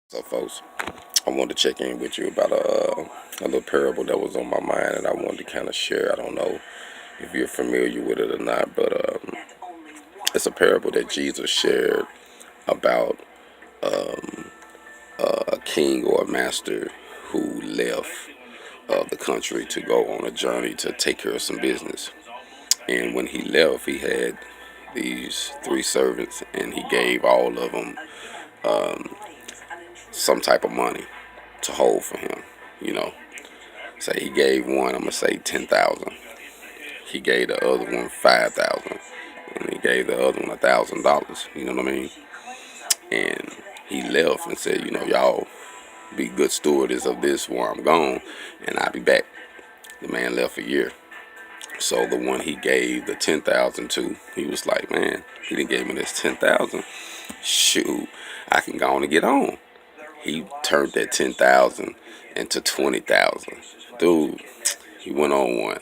So, folks, I wanted to check in with you about a little parable that was on my mind, and I wanted to kind of share. I don't know if you're familiar with it or not, but it's a parable that Jesus shared about a king or a master who left the country to go on a journey to take care of some business. And when he left, he had these three servants, and he gave all of them some type of money to hold for him. You know, say he gave one, I'm gonna say 10,000. He gave the other one 5,000, and he gave the other one $1,000. You know what I mean? And he left and said, y'all be good stewards of this while I'm gone, and I'll be back. The man left a year. So the one he gave the 10,000 to, he was like, man, he didn't give me this 10,000. Shoot, I can go on and get on. He turned that 10,000 into 20,000. Dude, he went on one.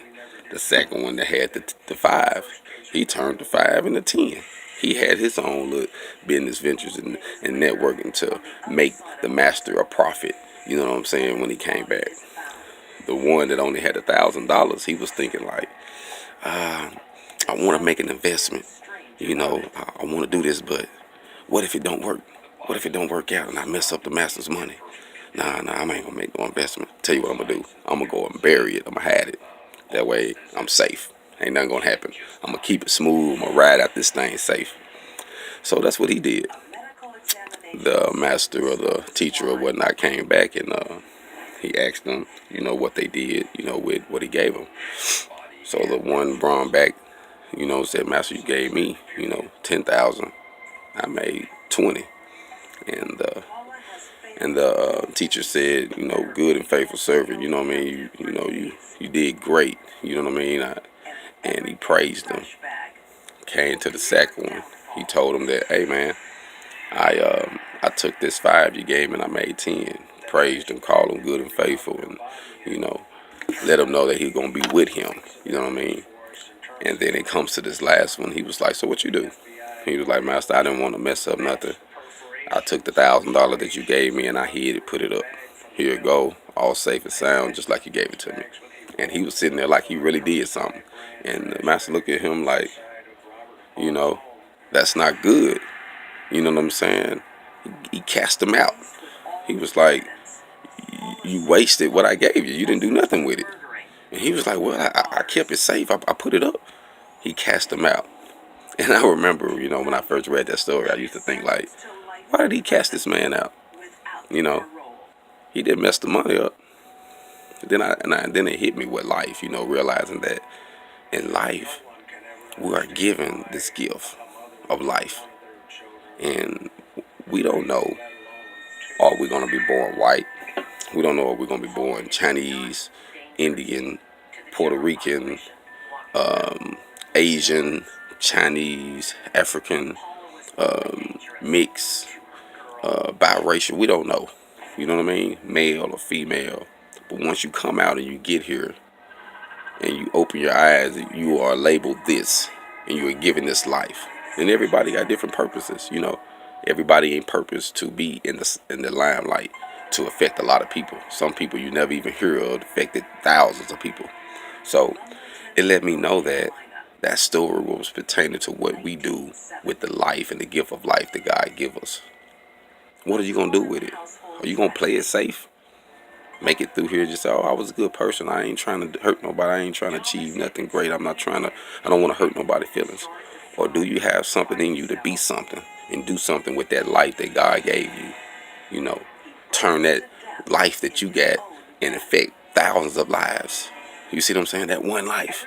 The second one that had the 5, he turned the 5 into 10. He had his own little business ventures and networking to make the master a profit. You know what I'm saying? When he came back, the one that only had $1,000, he was thinking like, I want to make an investment. I want to do this, but what if it don't work? What if it don't work out and I mess up the master's money? Nah, I ain't gonna make no investment. Tell you what I'm gonna do. I'm gonna go and bury it. I'm gonna hide it. That way I'm safe. Ain't nothing gonna happen. I'm gonna keep it smooth. I'm gonna ride out this thing safe. So that's what he did. The master or the teacher or whatnot came back, and he asked them, what they did, with what he gave them. So the one brought him back, said, Master, you gave me, 10,000. I made 20. And the teacher said, good and faithful servant, you know what I mean? You did great, you know what I mean? And he praised him. Came to the second one. He told him that, hey man, I took this 5 you gave me and I made 10. Praised him, called him good and faithful, and let him know that he's gonna be with him. You know what I mean? And then it comes to this last one. He was like, so what you do? He was like, Master, I didn't want to mess up nothing. I took the $1,000 that you gave me and I hid it, put it up. Here it go, all safe and sound, just like you gave it to me. And he was sitting there like he really did something. And the master looked at him like, that's not good. You know what I'm saying? He cast him out. He was like, you wasted what I gave you. You didn't do nothing with it. And he was like, well, I kept it safe. I put it up. He cast him out. And I remember, when I first read that story, I used to think like, why did he cast this man out? He didn't mess the money up. Then it hit me with life, realizing that in life, we are given this gift of life. And we don't know, are we going to be born white? We don't know if we're going to be born Chinese, Indian, Puerto Rican, Asian, Chinese, African, mixed, biracial. We don't know. You know what I mean? Male or female. But once you come out and you get here and you open your eyes, you are labeled this and you are given this life. And everybody got different purposes. Everybody ain't purpose to be in the limelight to affect a lot of people. Some people you never even hear of affected thousands of people. So it let me know that story was pertaining to what we do with the life and the gift of life that God give us. What are you gonna do with it? Are you gonna play it safe? Make it through here, just say, oh, I was a good person. I ain't trying to hurt nobody. I ain't trying to achieve nothing great. I don't want to hurt nobody's feelings. Or do you have something in you to be something and do something with that life that God gave you? Turn that life that you got and affect thousands of lives. You see what I'm saying? That one life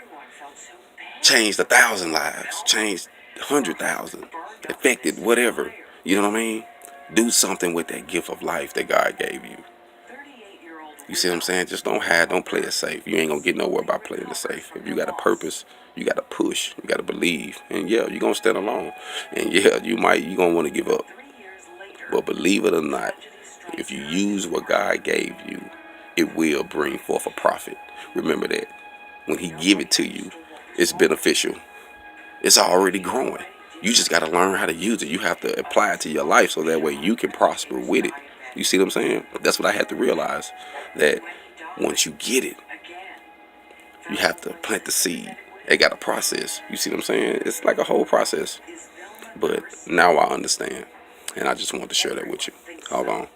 changed 1,000 lives, changed 100,000, affected whatever. You know what I mean? Do something with that gift of life that God gave you. You see what I'm saying? Just don't hide, don't play it safe. You ain't gonna get nowhere by playing it safe. If you got a purpose, you gotta push, you gotta believe. And yeah, you're gonna stand alone. And yeah, you gonna wanna give up. But believe it or not, if you use what God gave you, it will bring forth a profit. Remember that. When he give it to you, it's beneficial. It's already growing. You just gotta learn how to use it. You have to apply it to your life so that way you can prosper with it. You see what I'm saying? That's what I had to realize, that once you get it, you have to plant the seed. It got a process. You see what I'm saying? It's like a whole process. But now I understand, and I just wanted to share that with you. Hold on.